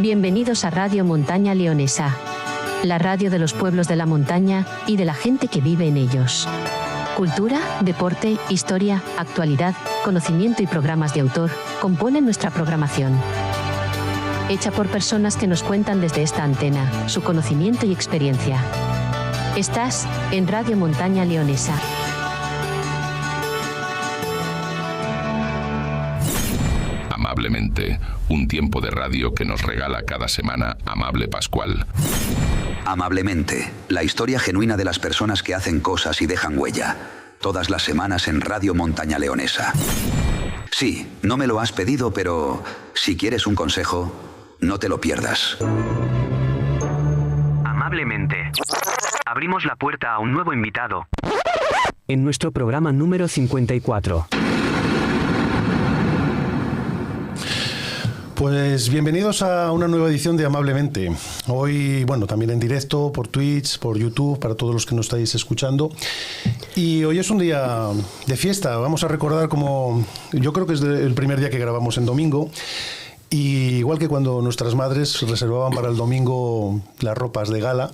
Bienvenidos a Radio Montaña Leonesa, la radio de los pueblos de la montaña y de la gente que vive en ellos. Cultura, deporte, historia, actualidad, conocimiento y programas de autor componen nuestra programación. Hecha por personas que nos cuentan desde esta antena su conocimiento y experiencia. Estás en Radio Montaña Leonesa. Amablemente, un tiempo de radio que nos regala cada semana Amable Pascual. Amablemente, la historia genuina de las personas que hacen cosas y dejan huella. Todas las semanas en Radio Montaña Leonesa. Sí, no me lo has pedido, pero si quieres un consejo, no te lo pierdas. Amablemente, abrimos la puerta a un nuevo invitado. En nuestro programa número 54. Pues bienvenidos a una nueva edición de Amablemente. Hoy, bueno, también en directo, por Twitch, por YouTube, para todos los que nos estáis escuchando. Y hoy es un día de fiesta. Vamos a recordar como... Yo creo que es el primer día que grabamos en domingo. Y igual que cuando nuestras madres reservaban para el domingo las ropas de gala,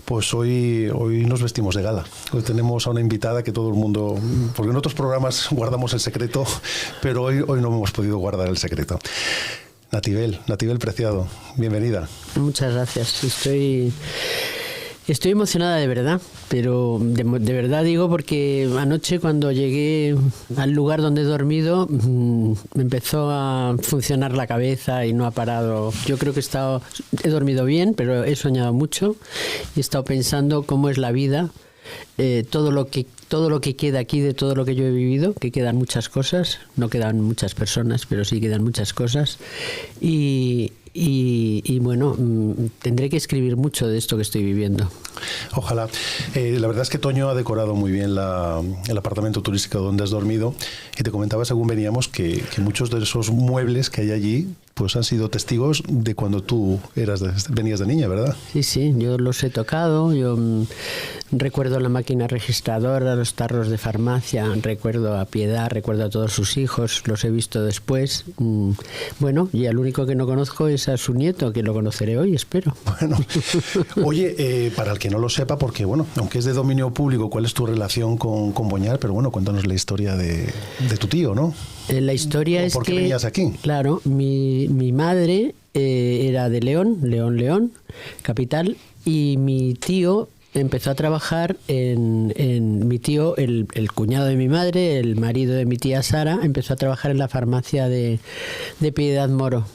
pues hoy nos vestimos de gala. Hoy tenemos a una invitada que todo el mundo... Porque en otros programas guardamos el secreto, pero hoy no hemos podido guardar el secreto. Natibel Preciado, bienvenida. Muchas gracias. Estoy emocionada de verdad, pero de verdad digo porque anoche cuando llegué al lugar donde he dormido me empezó a funcionar la cabeza y no ha parado. Yo creo que he dormido bien, pero he soñado mucho y he estado pensando cómo es la vida, todo lo que queda aquí de todo lo que yo he vivido, que quedan muchas cosas, no quedan muchas personas, pero sí quedan muchas cosas y bueno, tendré que escribir mucho de esto que estoy viviendo. Ojalá. La verdad es que Toño ha decorado muy bien el apartamento turístico donde has dormido y te comentaba según veníamos que muchos de esos muebles que hay allí pues han sido testigos de cuando tú venías de niña, ¿verdad? Sí, yo los he tocado, yo recuerdo la máquina registradora, los tarros de farmacia, recuerdo a Piedad, recuerdo a todos sus hijos, los he visto después. Bueno, y al único que no conozco es a su nieto, que lo conoceré hoy, espero. Bueno, oye, para el que no lo sepa, porque bueno, aunque es de dominio público, ¿cuál es tu relación con Boñar? Pero bueno, cuéntanos la historia de tu tío, ¿no? La historia es que... ¿Por qué venías aquí? Claro, mi madre era de León, capital, y mi tío empezó a trabajar mi tío, el cuñado de mi madre, el marido de mi tía Sara, empezó a trabajar en la farmacia de Piedad Moro.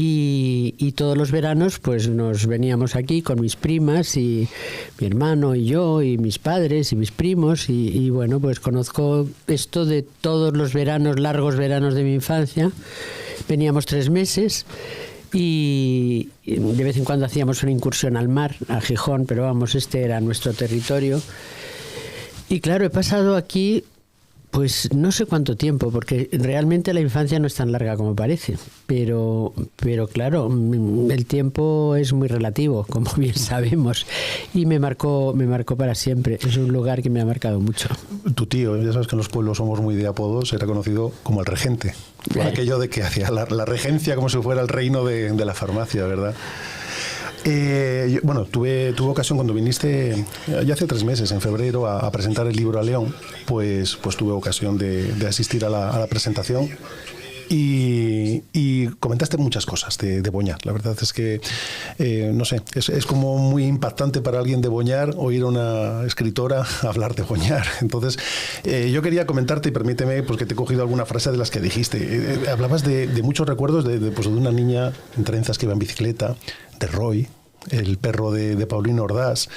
Y todos los veranos pues nos veníamos aquí con mis primas y mi hermano y yo y mis padres y mis primos y bueno, pues conozco esto de todos los veranos, largos veranos de mi infancia. Veníamos 3 meses y de vez en cuando hacíamos una incursión al mar, a Gijón, pero vamos, este era nuestro territorio. Y claro, he pasado aquí pues no sé cuánto tiempo, porque realmente la infancia no es tan larga como parece, pero claro, el tiempo es muy relativo, como bien sabemos, y me marcó para siempre. Es un lugar que me ha marcado mucho. Tu tío, ya sabes que en los pueblos somos muy de apodos, era conocido como el regente, por aquello de que hacía la regencia como si fuera el reino de la farmacia, ¿verdad? Bueno, tuve ocasión cuando viniste ya hace 3 meses, en febrero, a presentar el libro a León, pues tuve ocasión de asistir a la presentación y comentaste muchas cosas de Boñar. La verdad es que, no sé, es como muy impactante para alguien de Boñar oír a una escritora hablar de Boñar. Entonces, yo quería comentarte, y permíteme, pues que te he cogido alguna frase de las que dijiste. Hablabas de muchos recuerdos de una niña en trenzas que iba en bicicleta, de Roy, el perro de Paulino Ordaz,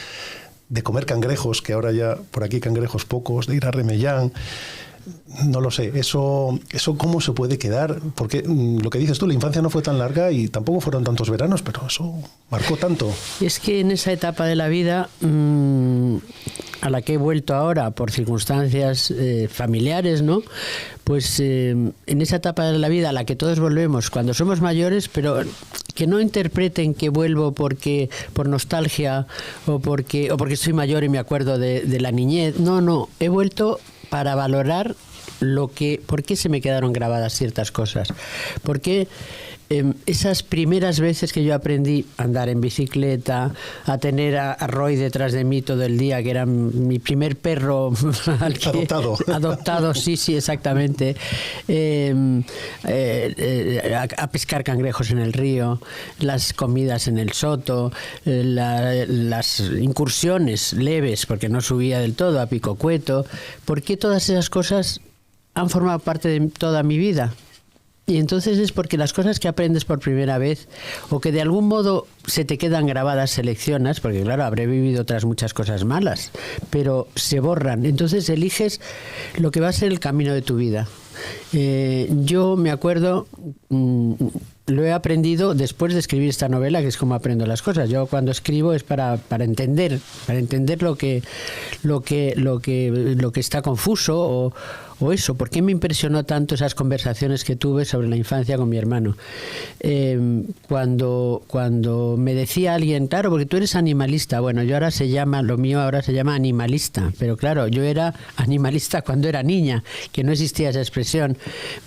de comer cangrejos, que ahora ya por aquí cangrejos pocos, de ir a Remellán. No lo sé, eso cómo se puede quedar, porque lo que dices tú, la infancia no fue tan larga y tampoco fueron tantos veranos, pero eso marcó tanto. Es que en esa etapa de la vida a la que he vuelto ahora por circunstancias familiares, ¿no? Pues en esa etapa de la vida a la que todos volvemos cuando somos mayores, pero que no interpreten que vuelvo por nostalgia o porque soy mayor y me acuerdo de la niñez. No, he vuelto para valorar por qué se me quedaron grabadas ciertas cosas. Porque esas primeras veces que yo aprendí a andar en bicicleta, a tener a Roy detrás de mí todo el día, que era mi primer perro adoptado, sí, exactamente, a pescar cangrejos en el río, las comidas en el soto, las incursiones leves, porque no subía del todo, a Pico Cueto. ¿Por qué todas esas cosas han formado parte de toda mi vida? Y entonces es porque las cosas que aprendes por primera vez o que de algún modo se te quedan grabadas, seleccionas, porque claro, habré vivido otras muchas cosas malas, pero se borran. Entonces eliges lo que va a ser el camino de tu vida. Yo me acuerdo, lo he aprendido después de escribir esta novela, que es como aprendo las cosas. Yo cuando escribo es para entender lo que está confuso o eso. ¿Por qué me impresionó tanto esas conversaciones que tuve sobre la infancia con mi hermano? Cuando me decía alguien, claro, porque tú eres animalista. Bueno, lo mío ahora se llama animalista, pero claro, yo era animalista cuando era niña, que no existía esa expresión.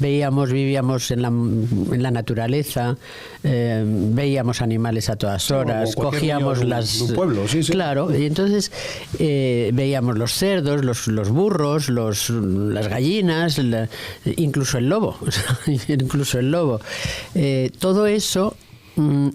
Vivíamos en la naturaleza, veíamos animales a todas horas, cogíamos un pueblo, sí. Claro, y entonces veíamos los cerdos, los burros, las gallinas, incluso el lobo. Todo eso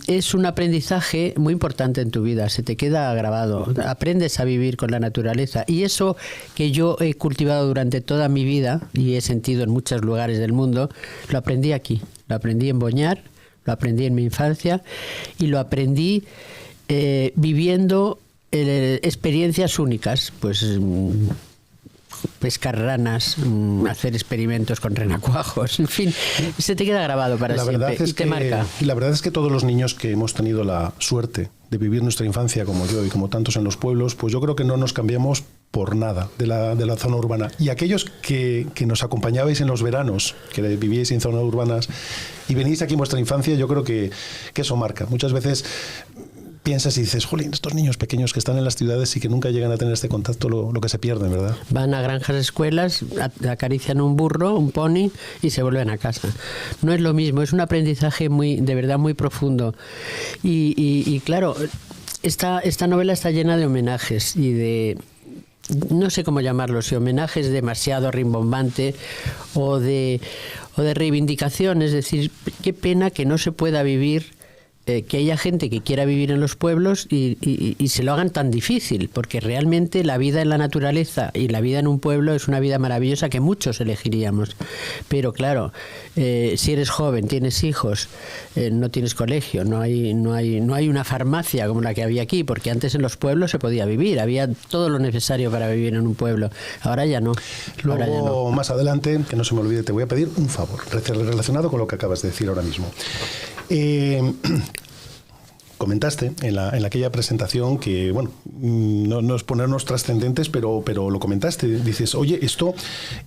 es un aprendizaje muy importante en tu vida, se te queda grabado, aprendes a vivir con la naturaleza, y eso que yo he cultivado durante toda mi vida y he sentido en muchos lugares del mundo, lo aprendí aquí, lo aprendí en Boñar, lo aprendí en mi infancia y lo aprendí viviendo experiencias únicas, pues pescar ranas, hacer experimentos con renacuajos, en fin, se te queda grabado para siempre y te marca. La verdad es que todos los niños que hemos tenido la suerte de vivir nuestra infancia como yo y como tantos en los pueblos, pues yo creo que no nos cambiamos por nada de la zona urbana. Y aquellos que nos acompañabais en los veranos, que vivíais en zonas urbanas y venís aquí en vuestra infancia, yo creo que eso marca. Muchas veces piensas y dices, jolín, estos niños pequeños que están en las ciudades y que nunca llegan a tener este contacto, lo que se pierden, ¿verdad? Van a granjas, escuelas, acarician un burro, un pony y se vuelven a casa. No es lo mismo, es un aprendizaje de verdad muy profundo. Y claro, esta novela está llena de homenajes y de, no sé cómo llamarlos, si homenajes demasiado rimbombante o de reivindicación, es decir, qué pena que no se pueda vivir, que haya gente que quiera vivir en los pueblos y se lo hagan tan difícil, porque realmente la vida en la naturaleza y la vida en un pueblo es una vida maravillosa que muchos elegiríamos. Pero claro, si eres joven, tienes hijos, no tienes colegio, no hay una farmacia como la que había aquí, porque antes en los pueblos se podía vivir, había todo lo necesario para vivir en un pueblo. Ahora ya no. Luego, más adelante, que no se me olvide, te voy a pedir un favor relacionado con lo que acabas de decir ahora mismo. Comentaste en aquella presentación que, bueno, no es ponernos trascendentes, pero lo comentaste. Dices, oye, esto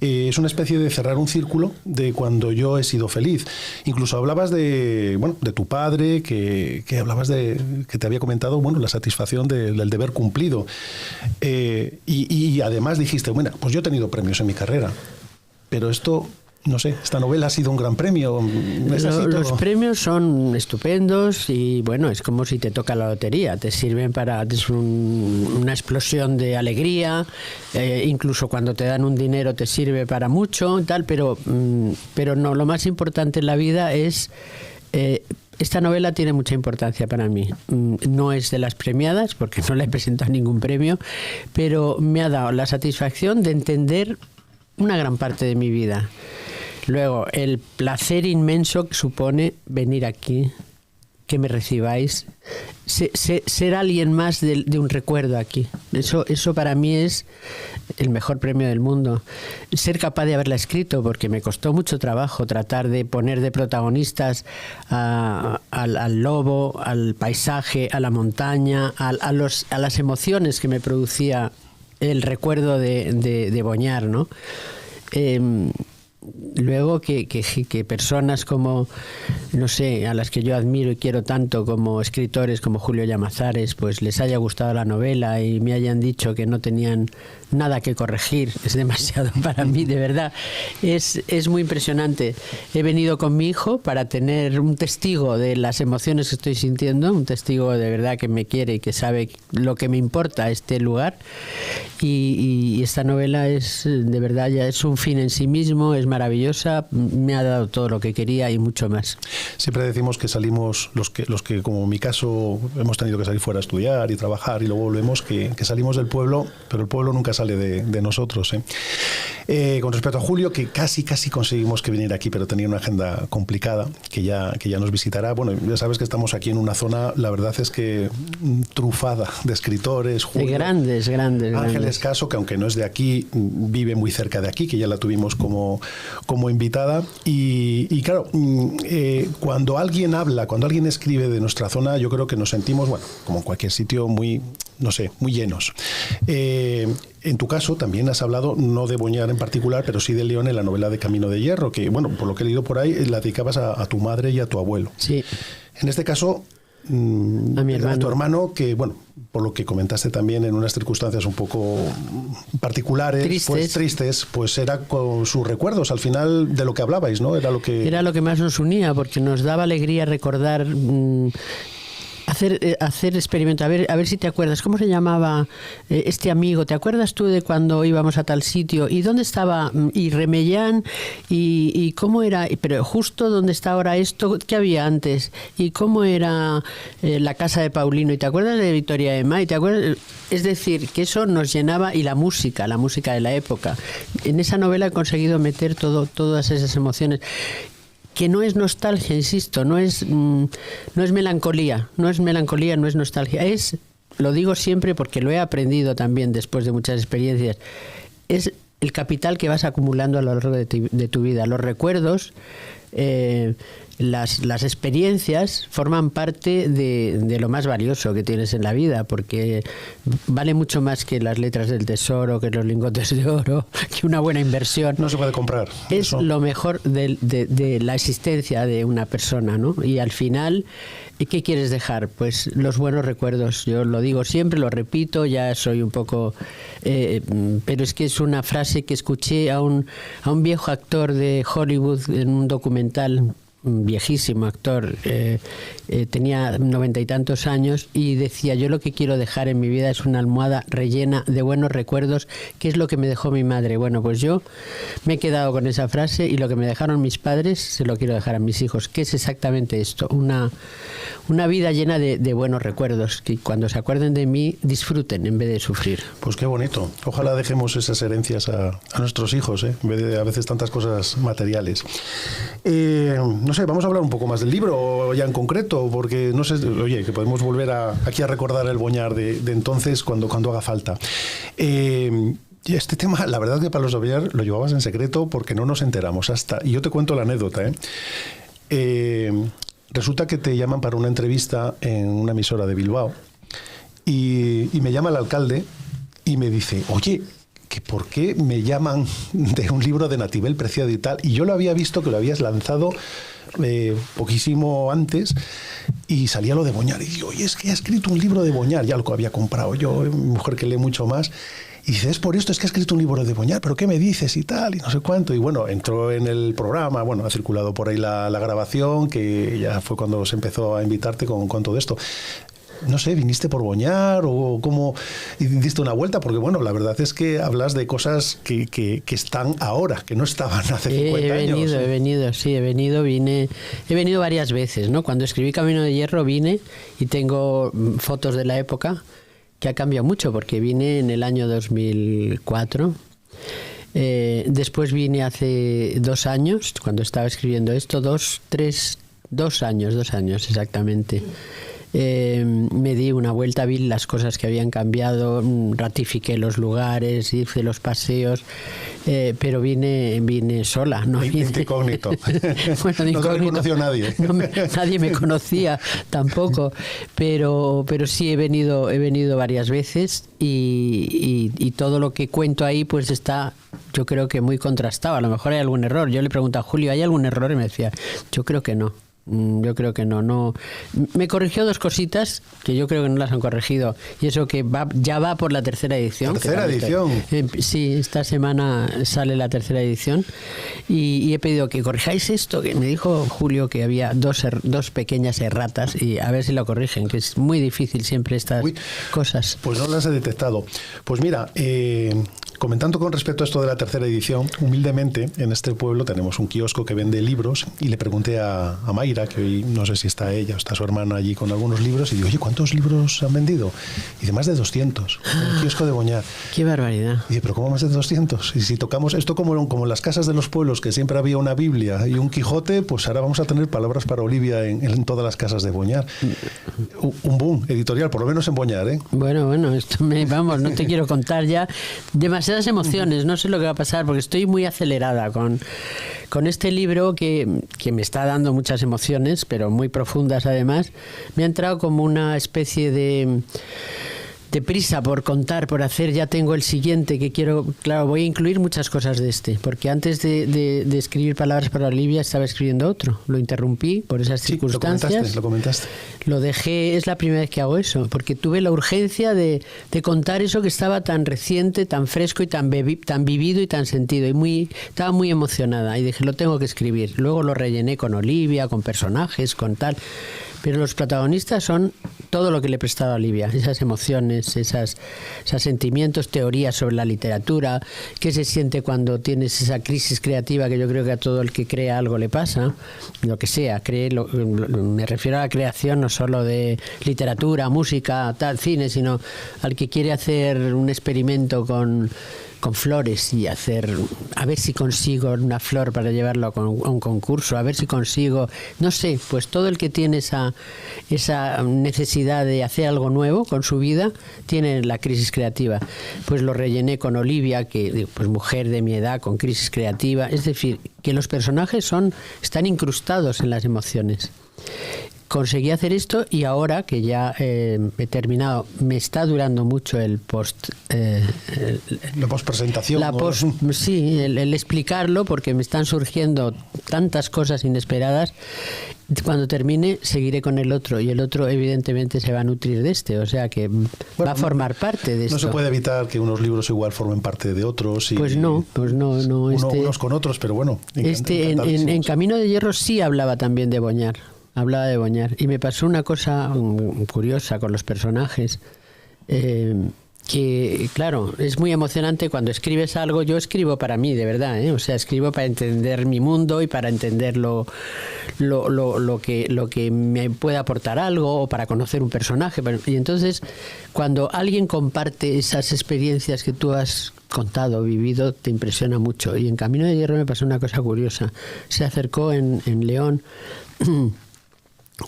es una especie de cerrar un círculo de cuando yo he sido feliz. Incluso hablabas de tu padre, que hablabas que te había comentado, bueno, la satisfacción del deber cumplido. Y además dijiste, bueno, pues yo he tenido premios en mi carrera, pero esto... No sé, esta novela ha sido un gran premio. Los premios son estupendos y bueno, es como si te toca la lotería, te sirven es una explosión de alegría, incluso cuando te dan un dinero te sirve para mucho, tal, pero no, lo más importante en la vida es... esta novela tiene mucha importancia para mí. No es de las premiadas, porque no le he presentado ningún premio, pero me ha dado la satisfacción de entender una gran parte de mi vida. Luego, el placer inmenso que supone venir aquí, que me recibáis, ser alguien más de un recuerdo aquí. Eso para mí es el mejor premio del mundo. Ser capaz de haberla escrito, porque me costó mucho trabajo tratar de poner de protagonistas al lobo, al paisaje, a la montaña, a las emociones que me producía el recuerdo de Boñar, ¿no? luego que personas como, no sé, a las que yo admiro y quiero tanto, como escritores como Julio Llamazares, pues les haya gustado la novela y me hayan dicho que no tenían nada que corregir, es demasiado para mí, de verdad. Es muy impresionante. He venido con mi hijo para tener un testigo de las emociones que estoy sintiendo, un testigo de verdad que me quiere y que sabe lo que me importa este lugar. Y esta novela es, de verdad, ya es un fin en sí mismo, es maravillosa, me ha dado todo lo que quería y mucho más. Siempre decimos que salimos, los que como en mi caso hemos tenido que salir fuera a estudiar y trabajar y luego volvemos, que salimos del pueblo, pero el pueblo nunca sale de nosotros. Con respecto a Julio, que casi conseguimos que viniera aquí, pero tenía una agenda complicada, que ya nos visitará. Bueno, ya sabes que estamos aquí en una zona, la verdad es que trufada de escritores. Julio, de grandes. Ángeles Caso, que aunque no es de aquí, vive muy cerca de aquí, que ya la tuvimos como invitada. Y claro, cuando alguien habla, cuando alguien escribe de nuestra zona, yo creo que nos sentimos, bueno, como en cualquier sitio, muy llenos. En tu caso también has hablado, no de Boñar en particular, pero sí de León en la novela de Camino de Hierro, que, bueno, por lo que he leído por ahí, la dedicabas a tu madre y a tu abuelo. Sí. En este caso, a mi hermano. A tu hermano, que, bueno, por lo que comentaste también, en unas circunstancias un poco particulares, tristes, pues era con sus recuerdos, al final, de lo que hablabais, ¿no? Era lo que más nos unía, porque nos daba alegría recordar... Hacer experimento, a ver si te acuerdas. ¿Cómo se llamaba este amigo? ¿Te acuerdas tú de cuando íbamos a tal sitio? ¿Y dónde estaba? ¿Y Remellán? ¿Y cómo era? Pero justo donde está ahora esto, ¿qué había antes? ¿Y cómo era la casa de Paulino? ¿Y te acuerdas de Victoria Emma? ¿Y te acuerdas? Es decir, que eso nos llenaba, y la música de la época. En esa novela he conseguido meter todas esas emociones. Que no es nostalgia, insisto, no es melancolía, no es nostalgia, lo digo siempre porque lo he aprendido también después de muchas experiencias, es el capital que vas acumulando a lo largo de tu vida. Los recuerdos, las experiencias forman parte de lo más valioso que tienes en la vida, porque vale mucho más que las letras del tesoro, que los lingotes de oro, que una buena inversión. No se puede comprar. Es eso. Lo mejor de la existencia de una persona, ¿no? Y al final, ¿qué quieres dejar? Pues los buenos recuerdos. Yo lo digo siempre, lo repito, ya soy un poco... pero es que es una frase que escuché a un viejo actor de Hollywood en un documental, un viejísimo actor, tenía 90 y tantos años, y decía: yo lo que quiero dejar en mi vida es una almohada rellena de buenos recuerdos, que es lo que me dejó mi madre. Bueno, pues yo me he quedado con esa frase, y lo que me dejaron mis padres se lo quiero dejar a mis hijos, que es exactamente esto, una vida llena de buenos recuerdos, que cuando se acuerden de mí disfruten en vez de sufrir. Pues qué bonito. Ojalá dejemos esas herencias a nuestros hijos, en vez de a veces tantas cosas materiales. No sé, vamos a hablar un poco más del libro ya en concreto, porque no sé, oye, que podemos volver aquí a recordar el Boñar de entonces cuando haga falta. Y este tema, la verdad que para los Boñar lo llevabas en secreto porque no nos enteramos y yo te cuento la anécdota. Resulta que te llaman para una entrevista en una emisora de Bilbao y me llama el alcalde y me dice: oye, que ¿por qué me llaman de un libro de Natibel Preciado y tal? Y yo lo había visto que lo habías lanzado poquísimo antes y salía lo de Boñar. Y digo: oye, es que ha escrito un libro de Boñar. Ya lo había comprado yo, mi mujer que lee mucho más. Y dice: es por esto, es que ha escrito un libro de Boñar, pero ¿qué me dices? Y tal, y no sé cuánto. Y bueno, entró en el programa, bueno, ha circulado por ahí la grabación, que ya fue cuando se empezó a invitarte con todo esto. No sé, ¿viniste por Boñar o cómo diste una vuelta? Porque bueno, la verdad es que hablas de cosas que están ahora, que no estaban hace 50 años. He venido varias veces, ¿no? Cuando escribí Camino de Hierro vine, y tengo fotos de la época, que ha cambiado mucho, porque vine en el año 2004. Después vine hace 2 años, cuando estaba escribiendo esto, 2 años exactamente. Me di una vuelta, vi las cosas que habían cambiado, ratifiqué los lugares, hice los paseos, pero vine sola, no vine incógnito. Bueno, no te conoció nadie. Nadie me conocía tampoco, pero sí he venido varias veces, y todo lo que cuento ahí pues está yo creo que muy contrastado. A lo mejor hay algún error. Yo le pregunto a Julio, ¿hay algún error? Y me decía, yo creo que no. Yo creo que no. Me corrigió 2 cositas que yo creo que no las han corregido, y eso que ya va por la 3ª edición. ¿Tercera edición? Sí, esta semana sale la 3ª edición y he pedido que corrijáis esto, que me dijo Julio que había 2 pequeñas erratas, y a ver si lo corrigen, que es muy difícil siempre estas cosas. Pues no las he detectado. Pues mira, comentando con respecto a esto de la 3ª edición, humildemente en este pueblo tenemos un kiosco que vende libros, y le pregunté a Mayra, que hoy no sé si está ella o está su hermana allí con algunos libros, y digo, oye, ¿cuántos libros han vendido? Y de más de 200 en el kiosco de Boñar. ¡Qué barbaridad! Y dice, ¿pero cómo más de 200? Y si tocamos esto como en las casas de los pueblos, que siempre había una Biblia y un Quijote, pues ahora vamos a tener palabras para Olivia en todas las casas de Boñar. Un boom editorial, por lo menos en Boñar, ¿eh? Bueno, esto no te quiero contar ya demasiadas emociones, no sé lo que va a pasar, porque estoy muy acelerada con este libro que me está dando muchas emociones, pero muy profundas además. Me ha entrado como una especie de prisa por contar, por hacer. Ya tengo el siguiente que quiero. Claro, voy a incluir muchas cosas de porque antes de escribir Palabras para Olivia estaba escribiendo otro. Lo interrumpí por esas circunstancias. Lo comentaste. Lo dejé, es la primera vez que hago eso, porque tuve la urgencia de contar eso que estaba tan reciente, tan fresco y tan vivido y tan sentido, y estaba muy emocionada, y dije, lo tengo que escribir. Luego lo rellené con Olivia, con personajes, con tal. Pero los protagonistas son todo lo que le he prestado a Olivia, esas emociones, esos sentimientos, teorías sobre la literatura, qué se siente cuando tienes esa crisis creativa, que yo creo que a todo el que crea algo le pasa, lo que sea, me refiero a la creación no solo de literatura, música, tal, cine, sino al que quiere hacer un experimento con flores y a ver si consigo una flor para llevarlo a un concurso, a ver si consigo, no sé, pues todo el que tiene esa necesidad de hacer algo nuevo con su vida tiene la crisis creativa. Pues lo rellené con Olivia, que pues mujer de mi edad con crisis creativa, es decir, que los personajes están incrustados en las emociones. Conseguí hacer esto, y ahora que ya he terminado, me está durando mucho el la postpresentación. Sí, el explicarlo, porque me están surgiendo tantas cosas inesperadas. Cuando termine seguiré con el otro, y el otro evidentemente se va a nutrir de o sea que va a formar parte de esto. No se puede evitar que unos libros igual formen parte de otros. Pues no. Unos con otros, pero bueno. En Camino de Hierro sí hablaba también de Boñar. Hablaba de Boñar, y me pasó una cosa curiosa con los personajes, que claro, es muy emocionante cuando escribes algo. Yo escribo para mí, de verdad, o sea, escribo para entender mi mundo y para entender lo que me puede aportar algo, o para conocer un personaje. Y entonces, cuando alguien comparte esas experiencias que tú has contado, vivido, te impresiona mucho. Y en Camino de Hierro me pasó una cosa curiosa. Se acercó en León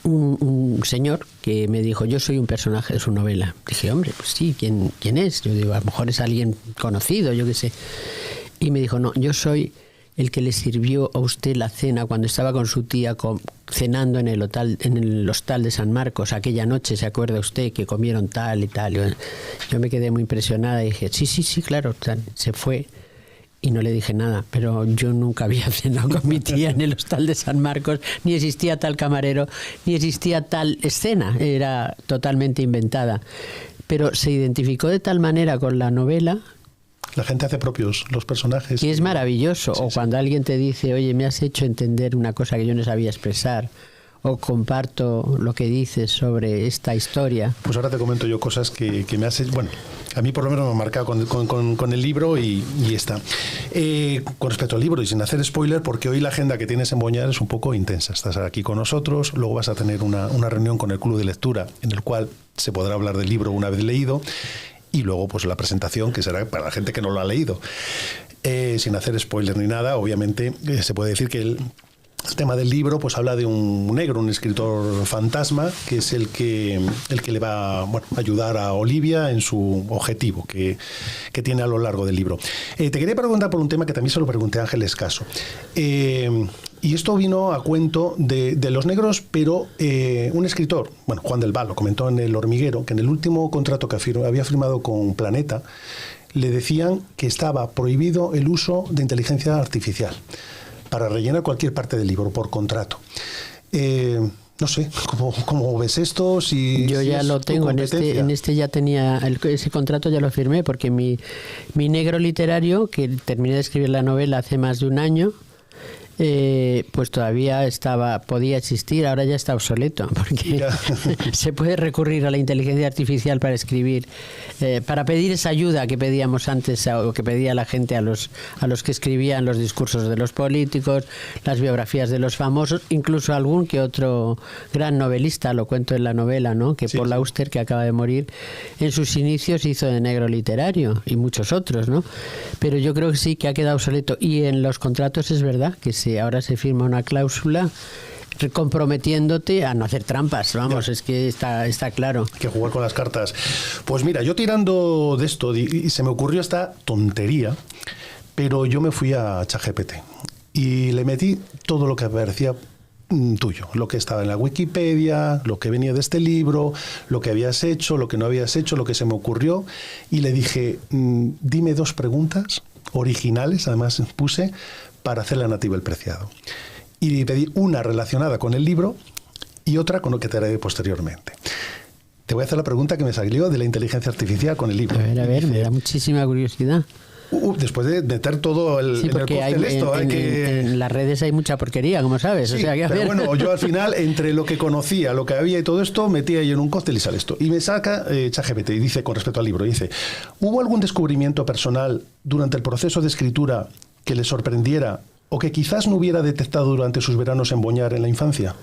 un señor que me dijo, yo soy un personaje de su novela. Dije, hombre, pues sí, ¿quién es? Yo digo, a lo mejor es alguien conocido, yo qué sé. Y me dijo, no, yo soy el que le sirvió a usted la cena cuando estaba con su tía cenando en el hostal de San Marcos aquella noche, ¿se acuerda usted? Que comieron tal y tal. Yo me quedé muy impresionada y dije, sí, claro. Se fue. Y no le dije nada, pero yo nunca había cenado con mi tía en el hostal de San Marcos, ni existía tal camarero, ni existía tal escena, era totalmente inventada. Pero se identificó de tal manera con la novela. La gente hace propios los personajes. Que es maravilloso. Sí, o cuando alguien te dice, oye, me has hecho entender una cosa que yo no sabía expresar, o comparto lo que dices sobre esta historia. Pues ahora te comento yo cosas que me has hecho, bueno, a mí por lo menos me han marcado con el libro y está. Con respecto al libro, y sin hacer spoiler, porque hoy la agenda que tienes en Boñar es un poco intensa. Estás aquí con nosotros, luego vas a tener una reunión con el Club de Lectura, en el cual se podrá hablar del libro una vez leído, y luego pues la presentación, que será para la gente que no lo ha leído. Sin hacer spoiler ni nada, obviamente se puede decir que el tema del libro pues habla de un negro, un escritor fantasma, que es el que le va a ayudar a Olivia en su objetivo que tiene a lo largo del libro. Te quería preguntar por un tema que también se lo pregunté a Ángeles Caso. Y esto vino a cuento de los negros, pero un escritor, Juan del Val, lo comentó en El Hormiguero, que en el último contrato que había firmado con Planeta, le decían que estaba prohibido el uso de inteligencia artificial para rellenar cualquier parte del libro por contrato. No sé, ¿cómo ves esto? Yo ya lo tengo, en este ya tenía, ese contrato ya lo firmé, porque mi negro literario, que terminé de escribir la novela hace más de un año, pues todavía podía existir, ahora ya está obsoleto, porque se puede recurrir a la inteligencia artificial para escribir, para pedir esa ayuda que pedíamos antes, o que pedía la gente a los que escribían los discursos de los políticos, las biografías de los famosos, incluso algún que otro gran novelista, lo cuento en la novela, ¿no? Que Paul Auster, que acaba de morir, en sus inicios hizo de negro literario, y muchos otros, ¿no? Pero yo creo que sí, que ha quedado obsoleto, y en los contratos es verdad que ahora se firma una cláusula comprometiéndote a no hacer trampas, vamos, es que está claro. Que jugar con las cartas. Pues mira, yo tirando de esto, y se me ocurrió esta tontería, pero yo me fui a ChatGPT y le metí todo lo que parecía tuyo, lo que estaba en la Wikipedia, lo que venía de este libro, lo que habías hecho, lo que no habías hecho, lo que se me ocurrió, y le dije, dime 2 preguntas originales, además puse, para hacer la Nativa el Preciado. Y pedí una relacionada con el libro y otra con lo que te haré posteriormente. Te voy a hacer la pregunta que me salió de la inteligencia artificial con el libro. A ver, me da muchísima curiosidad. Después de meter todo el... Sí, porque en las redes hay mucha porquería, como sabes. Sí, o sea, pero bueno, yo al final, entre lo que conocía, lo que había y todo esto, metía ahí en un cóctel y sale esto. Y me saca ChatGPT y dice, con respecto al libro, dice, ¿hubo algún descubrimiento personal durante el proceso de escritura que le sorprendiera o que quizás no hubiera detectado durante sus veranos en Boñar en la infancia?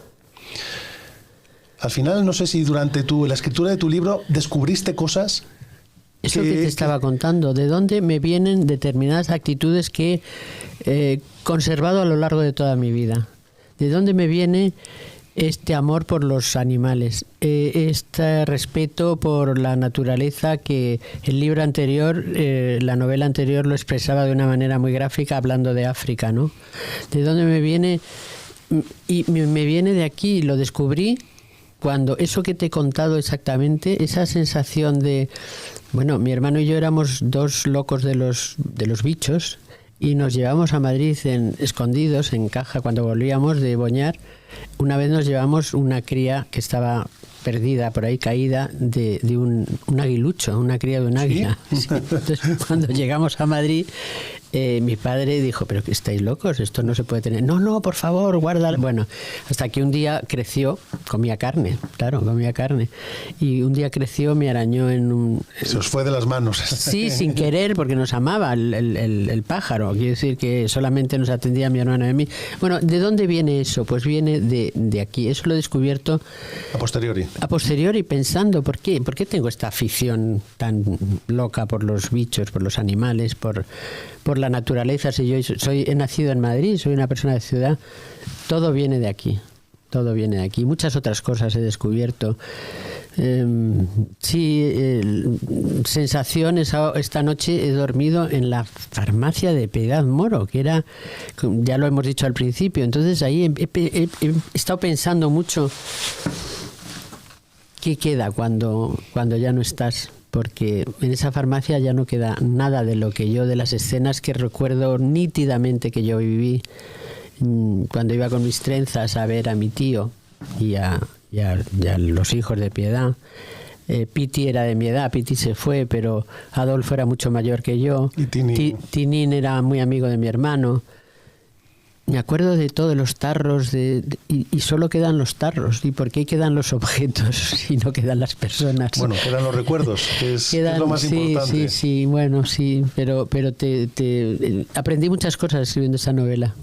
Al final, no sé si durante la escritura de tu libro descubriste cosas... Eso que te estaba contando, de dónde me vienen determinadas actitudes que he conservado a lo largo de toda mi vida. De dónde me viene este amor por los animales, este respeto por la naturaleza, que el libro anterior, la novela anterior lo expresaba de una manera muy gráfica hablando de África, ¿no? De dónde me viene, y me viene de aquí, lo descubrí cuando eso que te he contado exactamente, esa sensación de... Bueno, mi hermano y yo éramos 2 locos de los bichos y nos llevamos a Madrid escondidos en caja cuando volvíamos de Boñar. Una vez nos llevamos una cría que estaba perdida por ahí, caída, de un aguilucho, una cría de un águila. ¿Sí? Entonces, cuando llegamos a Madrid, mi padre dijo, pero que estáis locos, esto no se puede tener. No, por favor, guárdalo. Bueno, hasta que un día creció, comía carne, y un día creció, me arañó se os fue de las manos. Sí, sin querer, porque nos amaba el pájaro. Quiero decir que solamente nos atendía mi hermano y a mí. Bueno, ¿de dónde viene eso? Pues viene de aquí. Eso lo he descubierto a posteriori, pensando, ¿por qué tengo esta afición tan loca por los bichos, por los animales, por la naturaleza? Si yo he nacido en Madrid, soy una persona de ciudad, todo viene de aquí. Muchas otras cosas he descubierto. Sensaciones. Esta noche he dormido en la farmacia de Piedad Moro, que era, ya lo hemos dicho al principio. Entonces ahí he estado pensando mucho qué queda cuando ya no estás. Porque en esa farmacia ya no queda nada de de las escenas que recuerdo nítidamente que yo viví cuando iba con mis trenzas a ver a mi tío y a los hijos de Piedad. Piti era de mi edad, Piti se fue, pero Adolfo era mucho mayor que yo. Y Tinín era muy amigo de mi hermano. Me acuerdo de todos los tarros y solo quedan los tarros. ¿Y por qué quedan los objetos y no quedan las personas? Bueno, quedan los recuerdos, que es lo más importante. Sí, bueno, sí, pero aprendí muchas cosas escribiendo esa novela.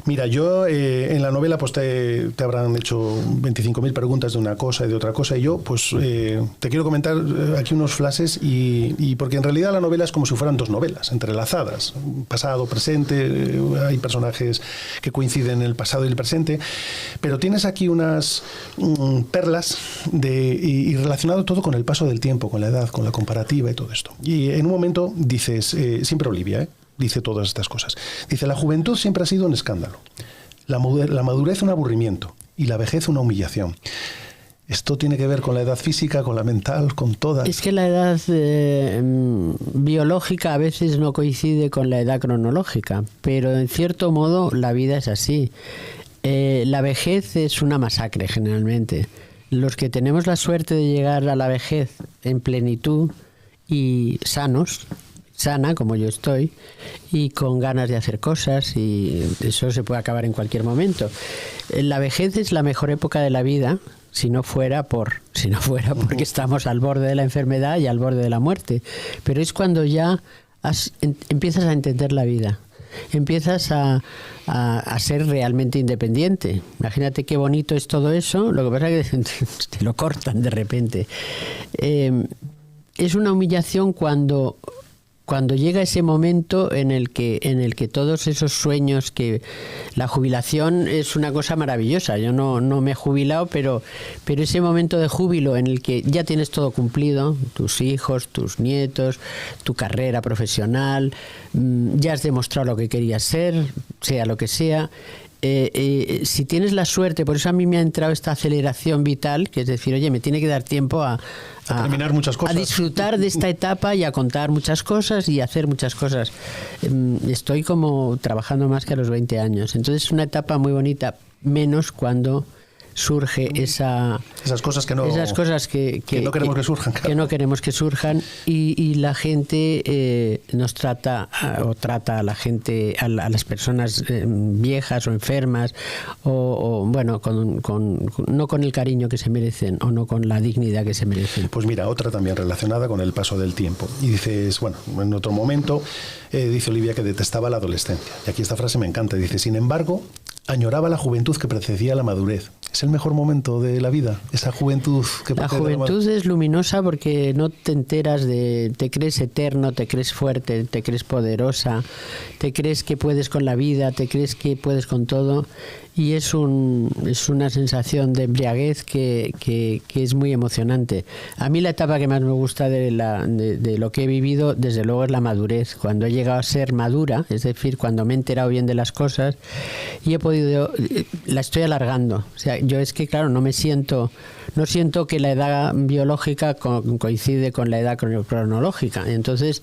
Mira, yo en la novela pues te habrán hecho 25.000 preguntas de una cosa y de otra cosa, y yo pues te quiero comentar aquí unos flashes, y porque en realidad la novela es como si fueran 2 novelas entrelazadas, pasado, presente, hay personajes que coinciden en el pasado y el presente, pero tienes aquí unas perlas y relacionado todo con el paso del tiempo, con la edad, con la comparativa y todo esto. Y en un momento dices, siempre Olivia, dice todas estas cosas. Dice, la juventud siempre ha sido un escándalo, la madurez un aburrimiento y la vejez una humillación. ¿Esto tiene que ver con la edad física, con la mental, con todas? Es que la edad biológica a veces no coincide con la edad cronológica, pero en cierto modo la vida es así. La vejez es una masacre generalmente. Los que tenemos la suerte de llegar a la vejez en plenitud y sana como yo estoy, y con ganas de hacer cosas, y eso se puede acabar en cualquier momento. La vejez es la mejor época de la vida, si no fuera porque estamos al borde de la enfermedad y al borde de la muerte. Pero es cuando ya empiezas a entender la vida, empiezas a ser realmente independiente. Imagínate qué bonito es todo eso, lo que pasa es que te lo cortan de repente. Es una humillación cuando llega ese momento en el que todos esos sueños, que la jubilación es una cosa maravillosa. Yo no me he jubilado, pero ese momento de júbilo en el que ya tienes todo cumplido, tus hijos, tus nietos, tu carrera profesional, ya has demostrado lo que querías ser, sea lo que sea. Si tienes la suerte, por eso a mí me ha entrado esta aceleración vital, que es decir, oye, me tiene que dar tiempo a terminar muchas cosas, a disfrutar de esta etapa y a contar muchas cosas y a hacer muchas cosas. Estoy como trabajando más que a los 20 años, entonces es una etapa muy bonita, menos cuando surge esas cosas que no queremos que surjan, claro. Que no queremos que surjan, y la gente nos trata a la gente, a las personas viejas o enfermas, o bueno, no con el cariño que se merecen, o no con la dignidad que se merecen. Pues mira, otra también relacionada con el paso del tiempo. Y dices, bueno, en otro momento, dice Olivia que detestaba la adolescencia. Y aquí esta frase me encanta. Dice, sin embargo, añoraba la juventud que precedía la madurez. ¿Es el mejor momento de la vida? Esa juventud que precede la juventud es luminosa porque no te enteras te crees eterno, te crees fuerte, te crees poderosa, te crees que puedes con la vida, te crees que puedes con todo, y es una sensación de embriaguez que es muy emocionante. A mí la etapa que más me gusta de lo que he vivido, desde luego, es la madurez. Cuando he llegado a ser madura, es decir, cuando me he enterado bien de las cosas y he podido, la estoy alargando. O sea, yo es que, claro, no siento que la edad biológica coincide con la edad cronológica. Entonces,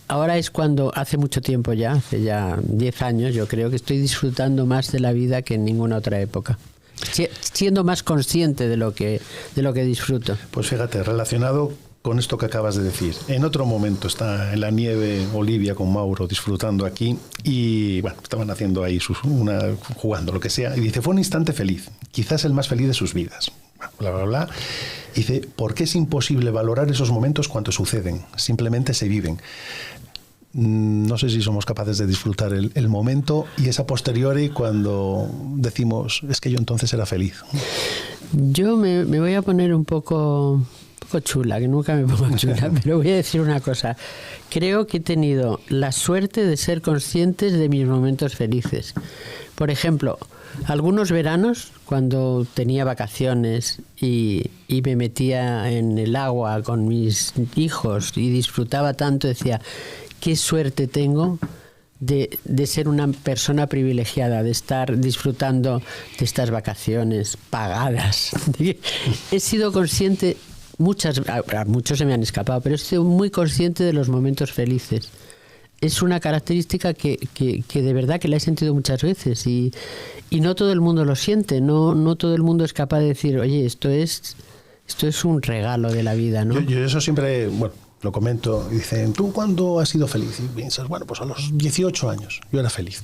ahora es cuando, hace mucho tiempo ya, hace ya 10 años, yo creo que estoy disfrutando más de la vida que en ninguna otra época. Siendo más consciente de lo que disfruto. Pues fíjate, relacionado con esto que acabas de decir. En otro momento está en la nieve Olivia con Mauro disfrutando aquí y, bueno, estaban haciendo ahí jugando, lo que sea, y dice, fue un instante feliz, quizás el más feliz de sus vidas. Bla, bla, bla. Dice, porque es imposible valorar esos momentos cuando suceden, simplemente se viven. No sé si somos capaces de disfrutar el momento y esa posteriori cuando decimos, es que yo entonces era feliz. Yo me voy a poner un poco chula, que nunca me pongo chula, pero voy a decir una cosa. Creo que he tenido la suerte de ser conscientes de mis momentos felices. Por ejemplo, algunos veranos, cuando tenía vacaciones y me metía en el agua con mis hijos y disfrutaba tanto, decía, qué suerte tengo de ser una persona privilegiada, de estar disfrutando de estas vacaciones pagadas. He sido consciente, muchos se me han escapado, pero he sido muy consciente de los momentos felices. Es una característica que de verdad que la he sentido muchas veces y no todo el mundo lo siente, no todo el mundo es capaz de decir, oye, esto es un regalo de la vida, ¿no? Yo eso siempre, bueno, lo comento, y dicen, ¿tú cuándo has sido feliz? Y piensas, bueno, pues a los 18 años yo era feliz,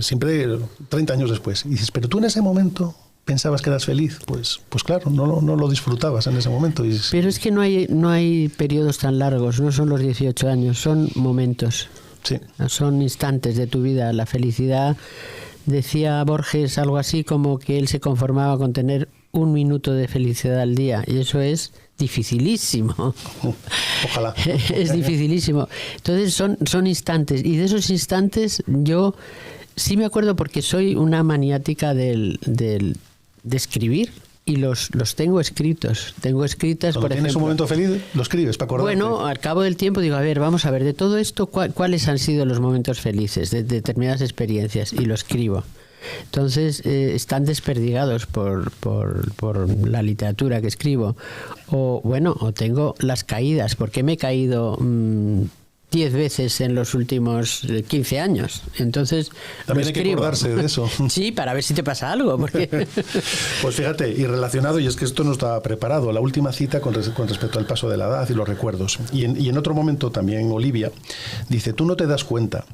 siempre 30 años después, y dices, pero tú en ese momento pensabas que eras feliz, pues claro, no lo disfrutabas en ese momento. Pero es que no hay periodos tan largos, no son los 18 años, son momentos, sí. Son instantes de tu vida. La felicidad, decía Borges algo así como que él se conformaba con tener 1 minuto de felicidad al día, y eso es dificilísimo. Ojalá. Es dificilísimo. Entonces son instantes, y de esos instantes yo sí me acuerdo porque soy una maniática de escribir, y los tengo escritos. Tengo escritas, cuando por tienes ejemplo, un momento feliz, lo escribes para acordarte. Bueno, al cabo del tiempo digo, vamos a ver, de todo esto, ¿cuáles han sido los momentos felices de determinadas experiencias? Y lo escribo. Entonces están desperdigados por la literatura que escribo. O tengo las caídas, porque me he caído 10 veces en los últimos 15 años. Entonces también hay que acordarse de eso. Sí, para ver si te pasa algo. Porque... Pues fíjate, y relacionado, y es que esto no estaba preparado, la última cita con respecto al paso de la edad y los recuerdos. Y en otro momento también Olivia dice, tú no te das cuenta,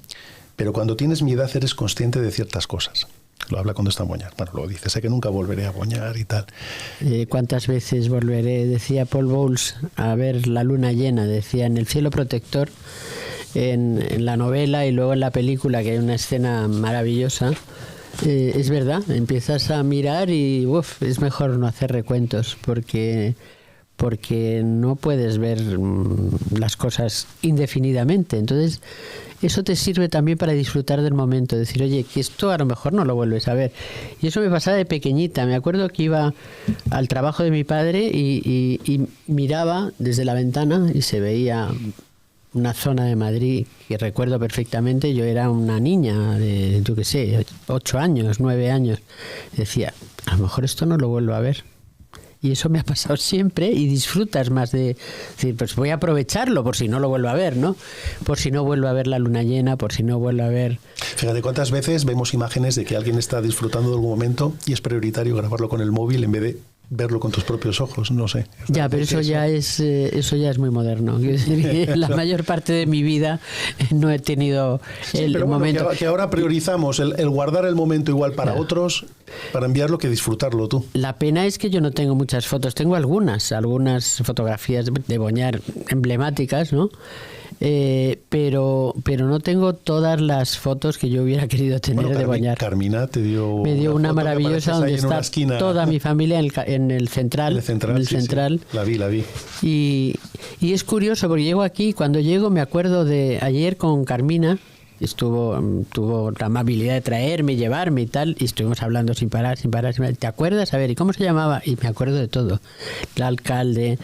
pero cuando tienes mi edad eres consciente de ciertas cosas. Lo habla cuando está en Boñar. Bueno, lo dice, sé que nunca volveré a Boñar y tal. ¿Cuántas veces volveré? Decía Paul Bowles, a ver la luna llena. Decía, en El cielo protector, en la novela y luego en la película, que hay una escena maravillosa. Es verdad, empiezas a mirar y es mejor no hacer recuentos, porque no puedes ver las cosas indefinidamente. Entonces, eso te sirve también para disfrutar del momento, decir, oye, que esto a lo mejor no lo vuelves a ver. Y eso me pasaba de pequeñita. Me acuerdo que iba al trabajo de mi padre y miraba desde la ventana y se veía una zona de Madrid que recuerdo perfectamente. Yo era una niña de, 8 años, 9 años. Decía, a lo mejor esto no lo vuelvo a ver. Y eso me ha pasado siempre, y disfrutas más de decir, pues voy a aprovecharlo por si no lo vuelvo a ver, ¿no? Por si no vuelvo a ver la luna llena, por si no vuelvo a ver... Fíjate cuántas veces vemos imágenes de que alguien está disfrutando de algún momento y es prioritario grabarlo con el móvil en vez de verlo con tus propios ojos, no sé. Ya, pero eso ya es muy moderno. La mayor parte de mi vida no he tenido momento. Que ahora priorizamos el guardar el momento igual para otros, para enviarlo, que disfrutarlo tú. La pena es que yo no tengo muchas fotos, tengo algunas fotografías de Boñar emblemáticas, ¿no? Pero no tengo todas las fotos que yo hubiera querido tener de Boñar. Carmina me dio una maravillosa donde está toda mi familia en el central. Sí. La vi. Y es curioso porque llego aquí, cuando llego me acuerdo de ayer con Carmina, tuvo la amabilidad de traerme, llevarme y tal, y estuvimos hablando sin parar. ¿Te acuerdas? A ver, ¿y cómo se llamaba? Y me acuerdo de todo. El alcalde,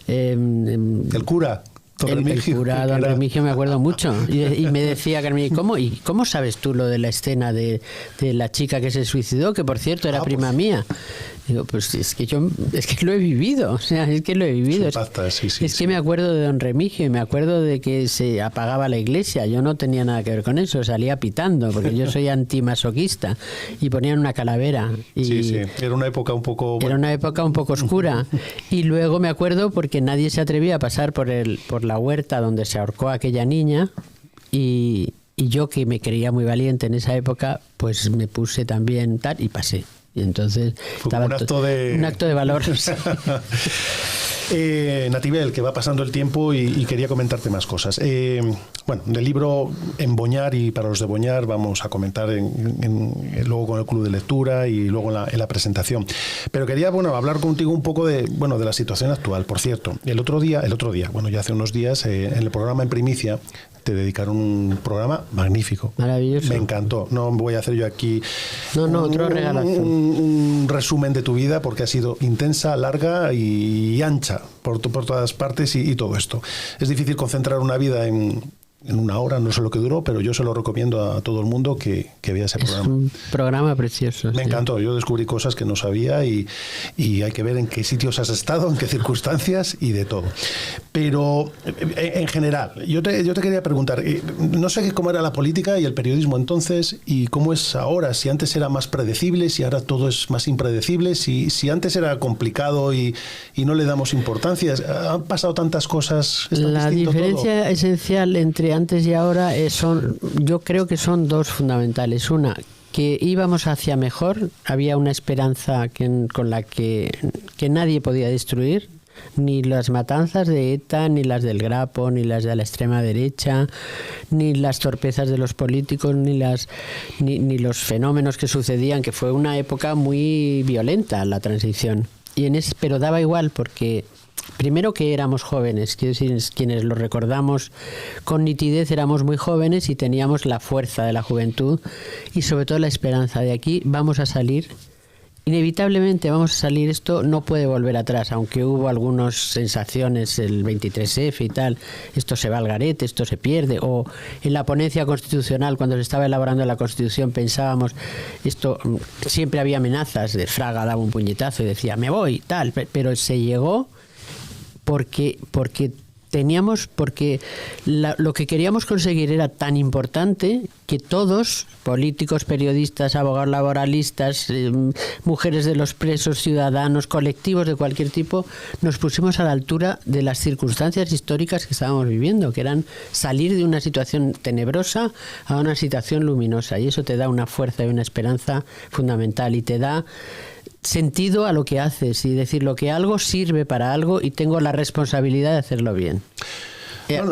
el cura. El cura, don Remigio, me acuerdo mucho. Y me decía Carmen, ¿cómo sabes tú lo de la escena de la chica que se suicidó? Que por cierto era prima mía. Digo, pues es que lo he vivido, o sea, es que lo he vivido. Es que me acuerdo de don Remigio y me acuerdo de que se apagaba la iglesia. Yo no tenía nada que ver con eso, salía pitando, porque yo soy antimasoquista, y ponían una calavera. Y era una época un poco... Era una época un poco oscura. Y luego me acuerdo porque nadie se atrevía a pasar por la huerta donde se ahorcó aquella niña, y yo, que me creía muy valiente en esa época, pues me puse también tal y pasé. Y entonces estaba un acto de valor. Natibel, que va pasando el tiempo y quería comentarte más cosas. Del libro En Boñar y para los de Boñar vamos a comentar luego con el club de lectura y luego en la presentación. Pero quería hablar contigo un poco de la situación actual. Por cierto, el otro día, ya hace unos días, en el programa En Primicia, te dedicaron un programa magnífico. Maravilloso. Me encantó. No voy a hacer yo aquí otro regalazo. Un resumen de tu vida, porque ha sido intensa, larga y ancha por todas partes y todo esto. Es difícil concentrar una vida en una hora, no sé lo que duró, pero yo se lo recomiendo a todo el mundo que vea ese programa. Es un programa precioso. Me encantó, yo descubrí cosas que no sabía y hay que ver en qué sitios has estado, en qué circunstancias y de todo. Pero en general, yo te quería preguntar, no sé cómo era la política y el periodismo entonces y cómo es ahora, si antes era más predecible, si ahora todo es más impredecible, si antes era complicado y no le damos importancia. Han pasado tantas cosas. La diferencia todo esencial entre antes y ahora yo creo que son dos fundamentales. Una, que íbamos hacia mejor, había una esperanza con la que nadie podía destruir, ni las matanzas de ETA, ni las del Grapo, ni las de la extrema derecha, ni las torpezas de los políticos, ni los fenómenos que sucedían, que fue una época muy violenta la transición. Pero daba igual, porque primero que éramos jóvenes, quiero decir, quienes lo recordamos con nitidez éramos muy jóvenes y teníamos la fuerza de la juventud y sobre todo la esperanza de aquí vamos a salir inevitablemente vamos a salir, esto no puede volver atrás, aunque hubo algunas sensaciones, el 23F y tal, esto se va al garete, esto se pierde, o en la ponencia constitucional, cuando se estaba elaborando la Constitución, pensábamos, esto siempre había amenazas, de Fraga daba un puñetazo y decía, me voy, tal, pero se llegó porque lo que queríamos conseguir era tan importante que todos, políticos, periodistas, abogados laboralistas, mujeres de los presos, ciudadanos, colectivos de cualquier tipo, nos pusimos a la altura de las circunstancias históricas que estábamos viviendo, que eran salir de una situación tenebrosa a una situación luminosa, y eso te da una fuerza y una esperanza fundamental, y te da sentido a lo que haces, y decir lo que algo sirve para algo y tengo la responsabilidad de hacerlo bien.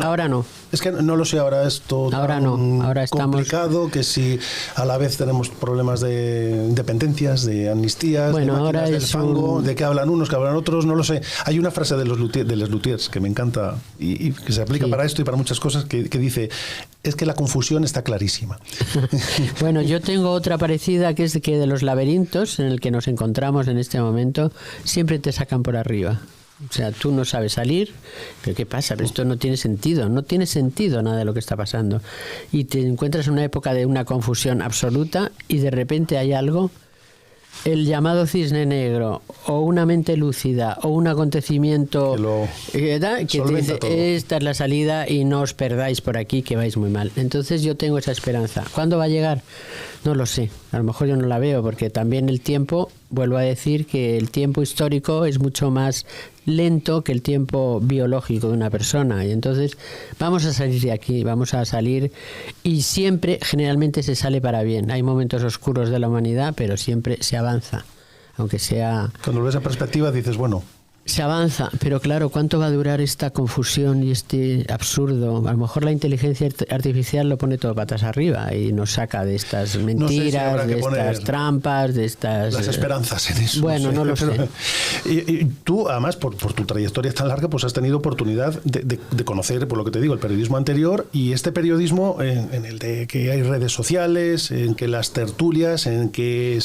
Ahora no. Es que no lo sé, ahora es todo ahora no. Ahora complicado, que si a la vez tenemos problemas de dependencias, de amnistías, bueno, de máquinas ahora del fango, de que hablan unos, que hablan otros, no lo sé. Hay una frase de los luthiers que me encanta y que se aplica para esto y para muchas cosas, que dice, es que la confusión está clarísima. Bueno, yo tengo otra parecida, que es que de los laberintos en el que nos encontramos en este momento, siempre te sacan por arriba. O sea, tú no sabes salir, pero ¿qué pasa? Pero esto no tiene sentido nada de lo que está pasando. Y te encuentras en una época de una confusión absoluta y de repente hay algo, el llamado cisne negro, o una mente lúcida, o un acontecimiento que te dice, esta es la salida y no os perdáis por aquí que vais muy mal. Entonces yo tengo esa esperanza. ¿Cuándo va a llegar? No lo sé. A lo mejor yo no la veo, porque también el tiempo, vuelvo a decir que el tiempo histórico es mucho más lento que el tiempo biológico de una persona, y entonces vamos a salir de aquí, vamos a salir, y siempre, generalmente se sale para bien. Hay momentos oscuros de la humanidad, pero siempre se avanza, aunque sea... Cuando lo ves en perspectiva dices, bueno... Se avanza, pero claro, ¿cuánto va a durar esta confusión y este absurdo? A lo mejor la inteligencia artificial lo pone todo patas arriba y nos saca de estas mentiras, no sé si de estas trampas, de estas... Las esperanzas en eso. Bueno, no lo sé. Y tú, además, por tu trayectoria tan larga, pues has tenido oportunidad de conocer, por lo que te digo, el periodismo anterior, y este periodismo en el de que hay redes sociales, en que las tertulias, en que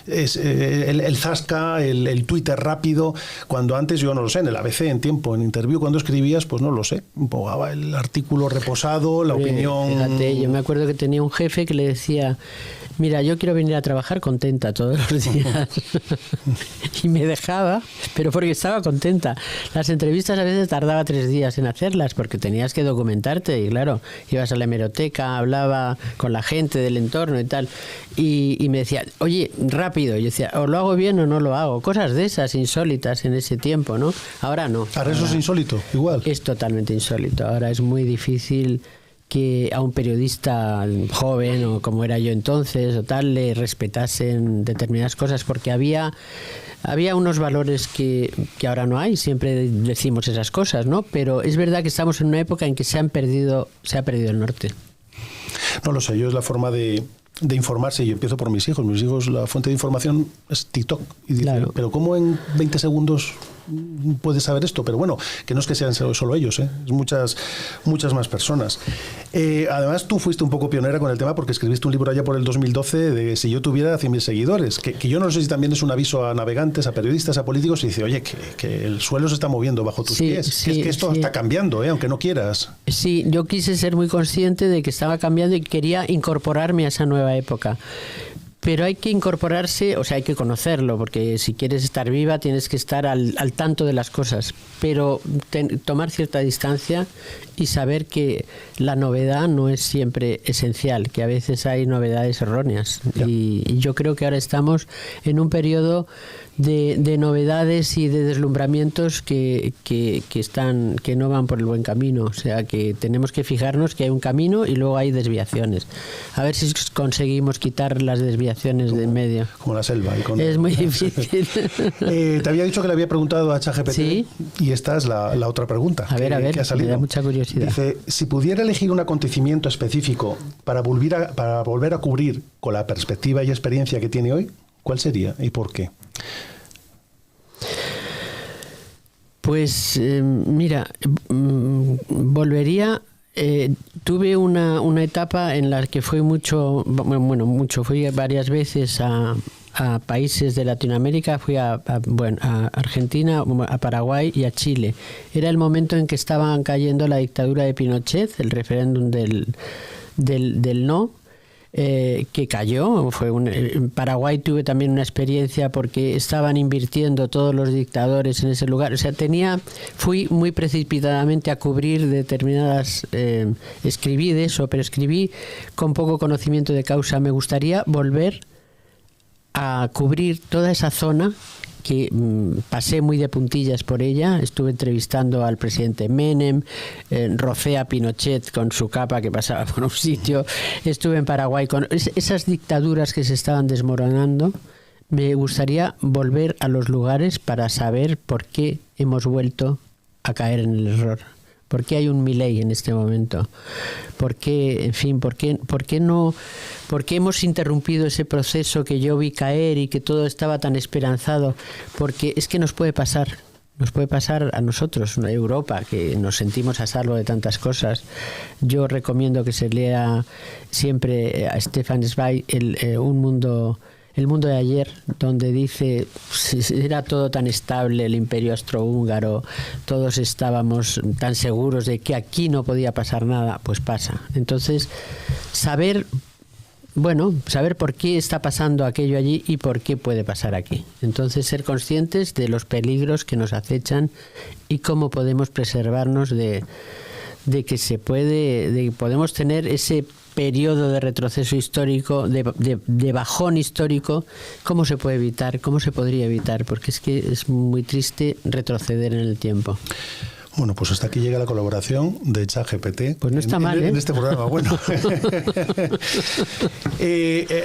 el zasca, el Twitter rápido, cuando antes, yo no lo sé, en el ABC, en Tiempo, en Interview, cuando escribías, pues no lo sé, pongaba el artículo reposado, la opinión... Fíjate, yo me acuerdo que tenía un jefe que le decía, mira, yo quiero venir a trabajar contenta todos los días. Y me dejaba, pero porque estaba contenta. Las entrevistas a veces tardaba 3 días en hacerlas, porque tenías que documentarte, y claro, ibas a la hemeroteca, hablaba con la gente del entorno y tal, y me decía, oye, rápido. Yo decía, o lo hago bien o no lo hago. Cosas de esas insólitas en ese tiempo, ¿no? Ahora no. Ahora eso es insólito, igual. Es totalmente insólito. Ahora es muy difícil que a un periodista joven, o como era yo entonces, o tal, le respetasen determinadas cosas, porque había unos valores que ahora no hay. Siempre decimos esas cosas, ¿no? Pero es verdad que estamos en una época en que se ha perdido el norte. No lo sé, yo es la forma de informarse, y yo empiezo por mis hijos. Mis hijos, la fuente de información es TikTok. Y dicen, claro, pero ¿cómo en 20 segundos puedes saber esto? Pero bueno, que no es que sean solo ellos, es muchas más personas. Además, tú fuiste un poco pionera con el tema, porque escribiste un libro allá por el 2012 de Si yo tuviera 100.000 seguidores, que yo no sé si también es un aviso a navegantes, a periodistas, a políticos, y dice, oye, que el suelo se está moviendo bajo tus pies, que es que esto está cambiando, aunque no quieras. Sí, yo quise ser muy consciente de que estaba cambiando y quería incorporarme a esa nueva época. Pero hay que incorporarse, o sea, hay que conocerlo, porque si quieres estar viva tienes que estar al tanto de las cosas, pero tomar cierta distancia y saber que la novedad no es siempre esencial, que a veces hay novedades erróneas. Y yo creo que ahora estamos en un periodo de novedades y de deslumbramientos que no van por el buen camino. O sea, que tenemos que fijarnos que hay un camino y luego hay desviaciones. A ver si conseguimos quitar las desviaciones de en medio. Como la selva. Es muy difícil. Te había dicho que le había preguntado a ChatGPT, ¿sí? Y esta es la otra pregunta que ha salido. Me da mucha curiosidad. Dice, si pudiera elegir un acontecimiento específico para volver a cubrir con la perspectiva y experiencia que tiene hoy, ¿cuál sería y por qué? Pues mira, volvería. Tuve una etapa en la que fui fui varias veces a países de Latinoamérica, fui a Argentina, a Paraguay y a Chile. Era el momento en que estaban cayendo la dictadura de Pinochet, el referéndum del no, que cayó. En Paraguay tuve también una experiencia porque estaban invirtiendo todos los dictadores en ese lugar. O sea, fui muy precipitadamente a cubrir determinadas, escribí de eso, pero escribí con poco conocimiento de causa. Me gustaría volver a cubrir toda esa zona que pasé muy de puntillas por ella. Estuve entrevistando al presidente Menem, rocé a Pinochet con su capa que pasaba por un sitio, estuve en Paraguay con esas dictaduras que se estaban desmoronando. Me gustaría volver a los lugares para saber por qué hemos vuelto a caer en el error. ¿Por qué hay un Milei en este momento? ¿Por qué, en fin, por qué hemos interrumpido ese proceso que yo vi caer y que todo estaba tan esperanzado? Porque es que nos puede pasar a nosotros, a Europa, que nos sentimos a salvo de tantas cosas. Yo recomiendo que se lea siempre a Stefan Zweig El mundo de ayer, donde dice, era todo tan estable, el imperio austrohúngaro, todos estábamos tan seguros de que aquí no podía pasar nada, pues pasa. Entonces, saber por qué está pasando aquello allí y por qué puede pasar aquí. Entonces, ser conscientes de los peligros que nos acechan y cómo podemos preservarnos de que podemos tener ese periodo de retroceso histórico, de bajón histórico. ¿Cómo se puede evitar? ¿Cómo se podría evitar? Porque es que es muy triste retroceder en el tiempo. Bueno, pues hasta aquí llega la colaboración de ChatGPT. Pues no está mal, ¿eh? En este programa, bueno.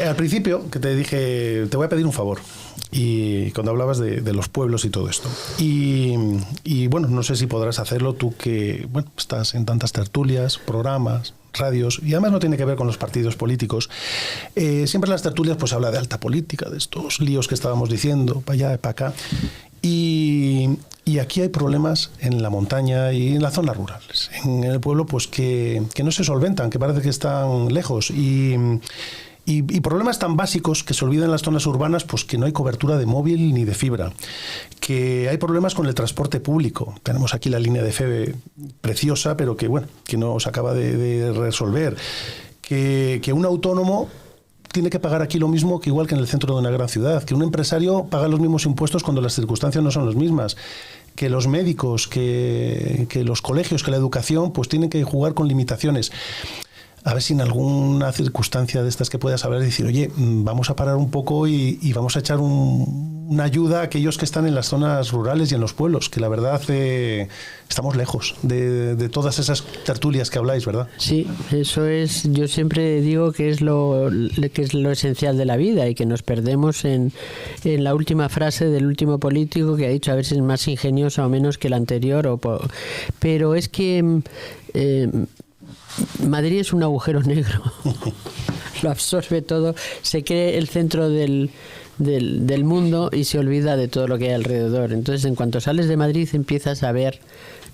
Al principio, que te dije, te voy a pedir un favor. Y cuando hablabas de los pueblos y todo esto. Y bueno, no sé si podrás hacerlo tú que, bueno, estás en tantas tertulias, programas, radios, y además no tiene que ver con los partidos políticos. Siempre en las tertulias pues habla de alta política, de estos líos que estábamos diciendo, para allá, para acá. Y aquí hay problemas en la montaña y en las zonas rurales. En el pueblo pues que no se solventan, que parece que están lejos. Y problemas tan básicos que se olvidan en las zonas urbanas, pues que no hay cobertura de móvil ni de fibra, que hay problemas con el transporte público. Tenemos aquí la línea de FEBE preciosa, pero que bueno, que no se acaba de resolver. Que un autónomo tiene que pagar aquí lo mismo que igual que en el centro de una gran ciudad, que un empresario paga los mismos impuestos cuando las circunstancias no son las mismas, que los médicos, que los colegios, que la educación, pues tienen que jugar con limitaciones. A ver si en alguna circunstancia de estas que puedas hablar, decir, oye, vamos a parar un poco y vamos a echar una ayuda a aquellos que están en las zonas rurales y en los pueblos, que la verdad estamos lejos de todas esas tertulias que habláis, ¿verdad? Sí, eso es, yo siempre digo que es lo esencial de la vida y que nos perdemos en la última frase del último político que ha dicho a ver si es más ingeniosa o menos que la anterior, pero es que Madrid es un agujero negro, lo absorbe todo, se cree el centro del mundo y se olvida de todo lo que hay alrededor. Entonces, en cuanto sales de Madrid empiezas a ver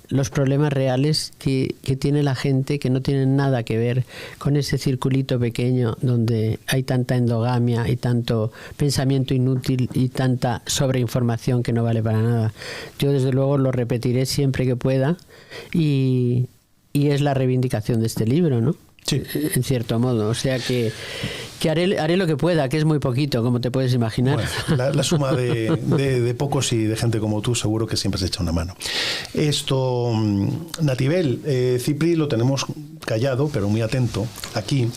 los problemas reales que tiene la gente, que no tienen nada que ver con ese circulito pequeño donde hay tanta endogamia y tanto pensamiento inútil y tanta sobreinformación que no vale para nada. Yo desde luego lo repetiré siempre que pueda y es la reivindicación de este libro, ¿no? Sí. En cierto modo. O sea que haré lo que pueda, que es muy poquito, como te puedes imaginar. Bueno, la suma de pocos y de gente como tú seguro que siempre se echa una mano. Esto, Natibel, Cipri lo tenemos callado, pero muy atento aquí.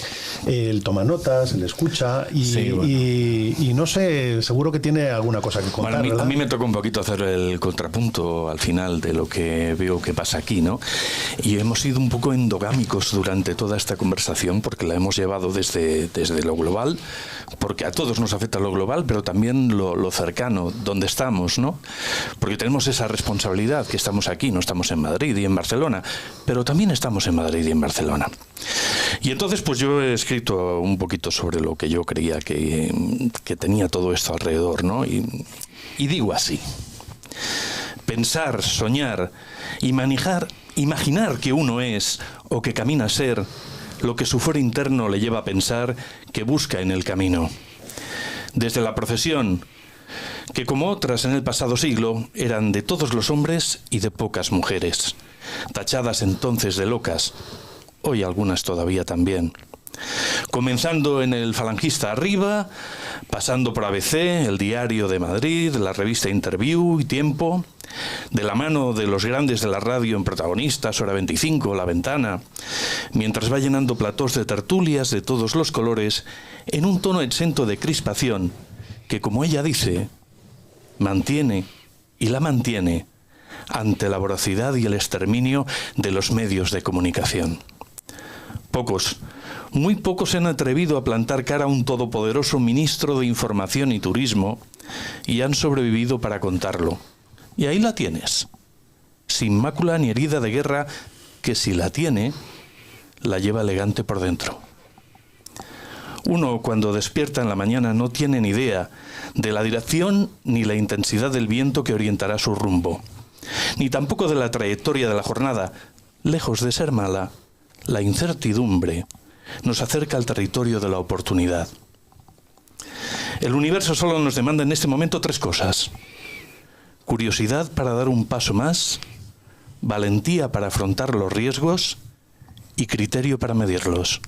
Él toma notas, él escucha y, sí, bueno. y no sé, seguro que tiene alguna cosa que contar. Bueno, a mí me toca un poquito hacer el contrapunto al final de lo que veo que pasa aquí, ¿no? Y hemos sido un poco endogámicos durante toda esta conversación porque la hemos llevado desde lo global, porque a todos nos afecta lo global, pero también lo cercano, donde estamos, ¿no? Porque tenemos esa responsabilidad, que estamos aquí, no estamos en Madrid y en Barcelona, pero también estamos en Madrid y en Barcelona. Y entonces pues yo he escrito un poquito sobre lo que yo creía que tenía todo esto alrededor, ¿no? Y digo así: pensar, soñar, imaginar que uno es o que camina a ser lo que su fuero interno le lleva a pensar que busca en el camino. desde la procesión, que como otras en el pasado siglo eran de todos los hombres y de pocas mujeres, tachadas entonces de locas, hoy algunas todavía también. Comenzando en el Falangista Arriba, pasando por ABC, el Diario de Madrid, la revista Interview y Tiempo, de la mano de los grandes de la radio en protagonistas, Hora 25, La Ventana, mientras va llenando platós de tertulias de todos los colores en un tono exento de crispación que, como ella dice, mantiene y la mantiene ante la voracidad y el exterminio de los medios de comunicación. Pocos, muy pocos se han atrevido a plantar cara a un todopoderoso ministro de Información y Turismo y han sobrevivido para contarlo. Y ahí la tienes, sin mácula ni herida de guerra, que si la tiene, la lleva elegante por dentro. Uno, cuando despierta en la mañana, no tiene ni idea de la dirección ni la intensidad del viento que orientará su rumbo, ni tampoco de la trayectoria de la jornada. Lejos de ser mala, la incertidumbre nos acerca al territorio de la oportunidad. El universo solo nos demanda en este momento 3 cosas: curiosidad para dar un paso más, valentía para afrontar los riesgos y criterio para medirlos.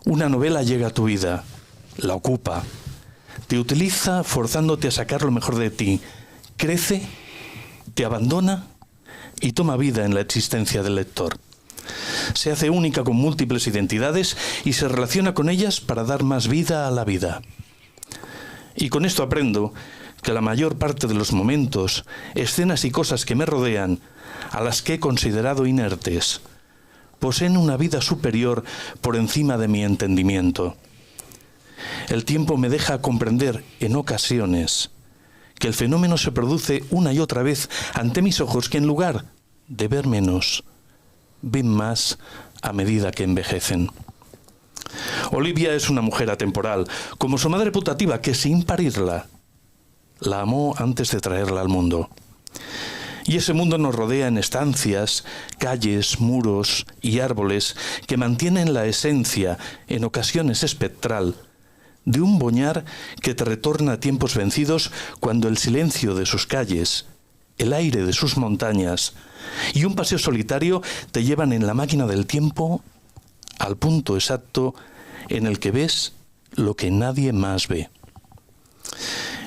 Una novela llega a tu vida, la ocupa, te utiliza forzándote a sacar lo mejor de ti, crece, te abandona y toma vida en la existencia del lector. Se hace única con múltiples identidades y se relaciona con ellas para dar más vida a la vida. Y con esto aprendo que la mayor parte de los momentos, escenas y cosas que me rodean, a las que he considerado inertes, poseen una vida superior por encima de mi entendimiento. El tiempo me deja comprender, en ocasiones, que el fenómeno se produce una y otra vez ante mis ojos, que en lugar de ver menos, ven más a medida que envejecen. Olivia es una mujer atemporal, como su madre putativa, que sin parirla, la amó antes de traerla al mundo. Y ese mundo nos rodea en estancias, calles, muros y árboles que mantienen la esencia, en ocasiones espectral, de un Boñar que te retorna a tiempos vencidos cuando el silencio de sus calles, el aire de sus montañas y un paseo solitario te llevan en la máquina del tiempo al punto exacto en el que ves lo que nadie más ve.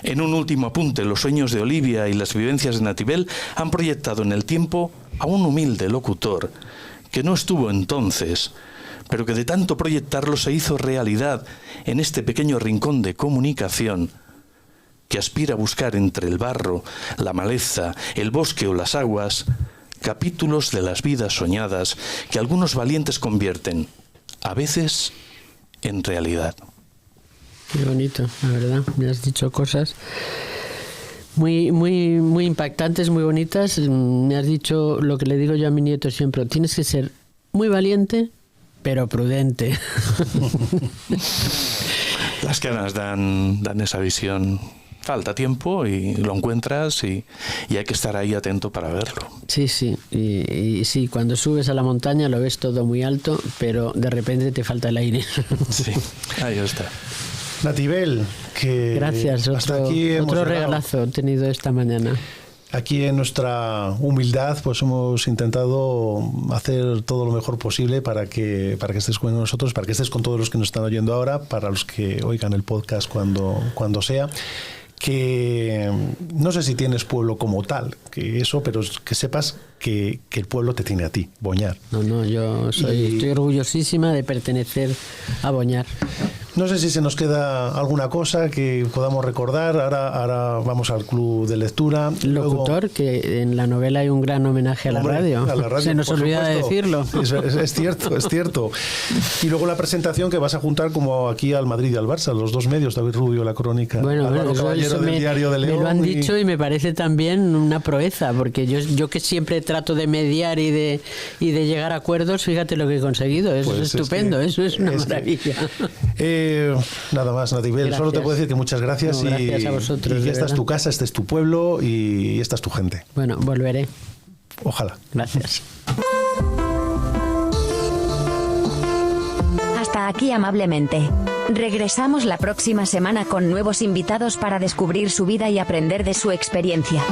En un último apunte, los sueños de Olivia y las vivencias de Natibel han proyectado en el tiempo a un humilde locutor que no estuvo entonces, pero que de tanto proyectarlo se hizo realidad en este pequeño rincón de comunicación que aspira a buscar entre el barro, la maleza, el bosque o las aguas capítulos de las vidas soñadas que algunos valientes convierten, a veces, en realidad. Qué bonito, la verdad. Me has dicho cosas muy, muy, muy impactantes, muy bonitas. Me has dicho lo que le digo yo a mi nieto siempre: tienes que ser muy valiente, pero prudente. Las canas dan esa visión. Falta tiempo y lo encuentras y hay que estar ahí atento para verlo. Sí, sí. Y sí, cuando subes a la montaña lo ves todo muy alto, pero de repente te falta el aire. Sí, ahí está. Natibel, que gracias, otro regalazo he tenido esta mañana. Aquí en nuestra humildad pues hemos intentado hacer todo lo mejor posible para que estés con nosotros, para que estés con todos los que nos están oyendo ahora, para los que oigan el podcast cuando sea. Que no sé si tienes pueblo como tal, pero que sepas que el pueblo te tiene a ti, Boñar. No, yo estoy orgullosísima de pertenecer a Boñar. No sé si se nos queda alguna cosa que podamos recordar. Ahora vamos al club de lectura. Locutor, luego, que en la novela hay un gran homenaje a la radio. Se nos olvida de decirlo. Es cierto. Y luego la presentación que vas a juntar como aquí al Madrid y al Barça, los dos medios, David Rubio, La Crónica. Bueno, Caballero del Diario de León. Me lo han dicho y me parece también una proeza, porque yo que siempre trato de mediar y de llegar a acuerdos, fíjate lo que he conseguido. Eso es estupendo, eso es una maravilla. Nada más, Natibel. Gracias. Solo te puedo decir que muchas gracias, gracias a vosotros, y que esta es tu casa, este es tu pueblo y esta es tu gente. Bueno, volveré. Ojalá. Gracias. Hasta aquí Amablemente. Regresamos la próxima semana con nuevos invitados para descubrir su vida y aprender de su experiencia.